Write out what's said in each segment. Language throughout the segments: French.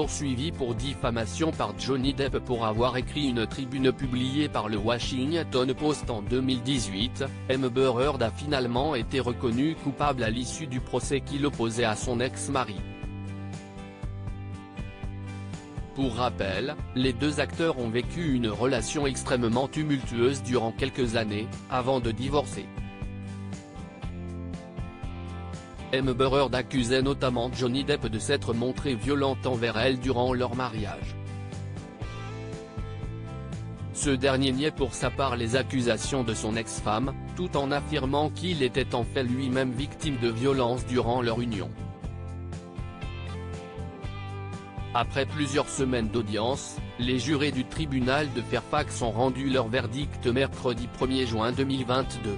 poursuivi pour diffamation par Johnny Depp pour avoir écrit une tribune publiée par le Washington Post en 2018, Amber Heard a finalement été reconnue coupable à l'issue du procès qui l'opposait à son ex-mari. Pour rappel, les deux acteurs ont vécu une relation extrêmement tumultueuse durant quelques années, avant de divorcer. Amber Heard accusait notamment Johnny Depp de s'être montré violent envers elle durant leur mariage. Ce dernier niait pour sa part les accusations de son ex-femme, tout en affirmant qu'il était en fait lui-même victime de violences durant leur union. Après plusieurs semaines d'audience, les jurés du tribunal de Fairfax ont rendu leur verdict mercredi 1er juin 2022.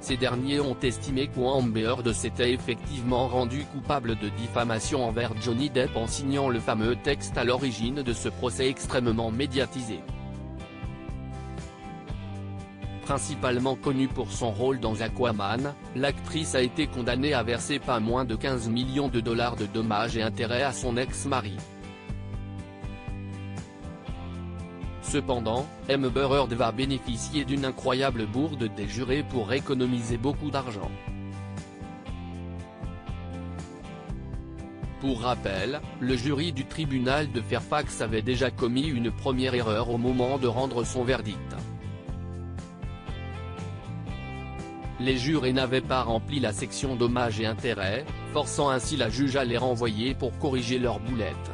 Ces derniers ont estimé qu'Amber Heard s'était effectivement rendu coupable de diffamation envers Johnny Depp en signant le fameux texte à l'origine de ce procès extrêmement médiatisé. Principalement connue pour son rôle dans Aquaman, l'actrice a été condamnée à verser pas moins de 15 millions de dollars de dommages et intérêts à son ex-mari. Cependant, Amber Heard va bénéficier d'une incroyable bourde des jurés pour économiser beaucoup d'argent. Pour rappel, le jury du tribunal de Fairfax avait déjà commis une première erreur au moment de rendre son verdict. Les jurés n'avaient pas rempli la section dommages et intérêts, forçant ainsi la juge à les renvoyer pour corriger leurs boulettes.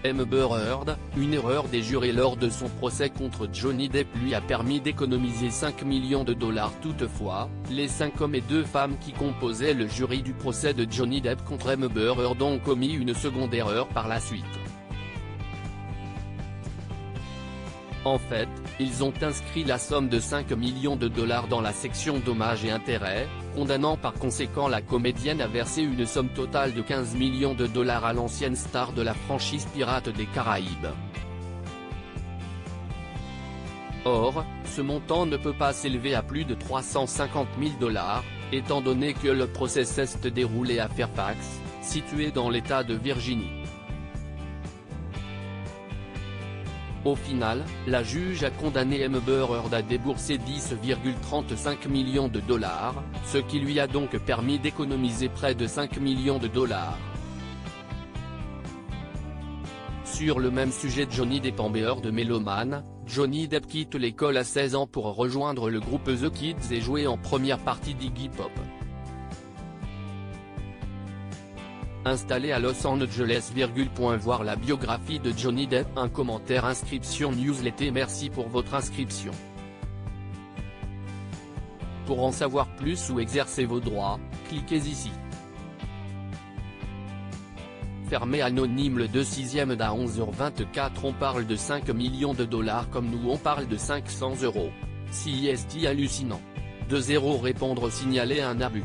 Amber Heard, une erreur des jurés lors de son procès contre Johnny Depp lui a permis d'économiser 5 millions de dollars. Toutefois, les 5 hommes et 2 femmes qui composaient le jury du procès de Johnny Depp contre Amber Heard ont commis une seconde erreur par la suite. En fait, ils ont inscrit la somme de 5 millions de dollars dans la section dommages et intérêts, condamnant par conséquent la comédienne à verser une somme totale de 15 millions de dollars à l'ancienne star de la franchise Pirates des Caraïbes. Or, ce montant ne peut pas s'élever à plus de 350 000 dollars, étant donné que le procès s'est déroulé à Fairfax, situé dans l'État de Virginie. Au final, la juge a condamné Amber Heard à débourser 10,35 millions de dollars, ce qui lui a donc permis d'économiser près de 5 millions de dollars. Sur le même sujet, Johnny Depp. Amber Heard mélomane, Johnny Depp quitte l'école à 16 ans pour rejoindre le groupe The Kids et jouer en première partie d'Iggy Pop. Installé à Los Angeles. Voir la biographie de Johnny Depp. Un commentaire. Inscription newsletter. Merci pour votre inscription. Pour en savoir plus ou exercer vos droits, cliquez ici. Fermé anonyme. Le 2/6 d'à 11h24. On parle de 5 millions de dollars comme nous on parle de 500 €. Si est hallucinant. 2-0 répondre signaler un abus.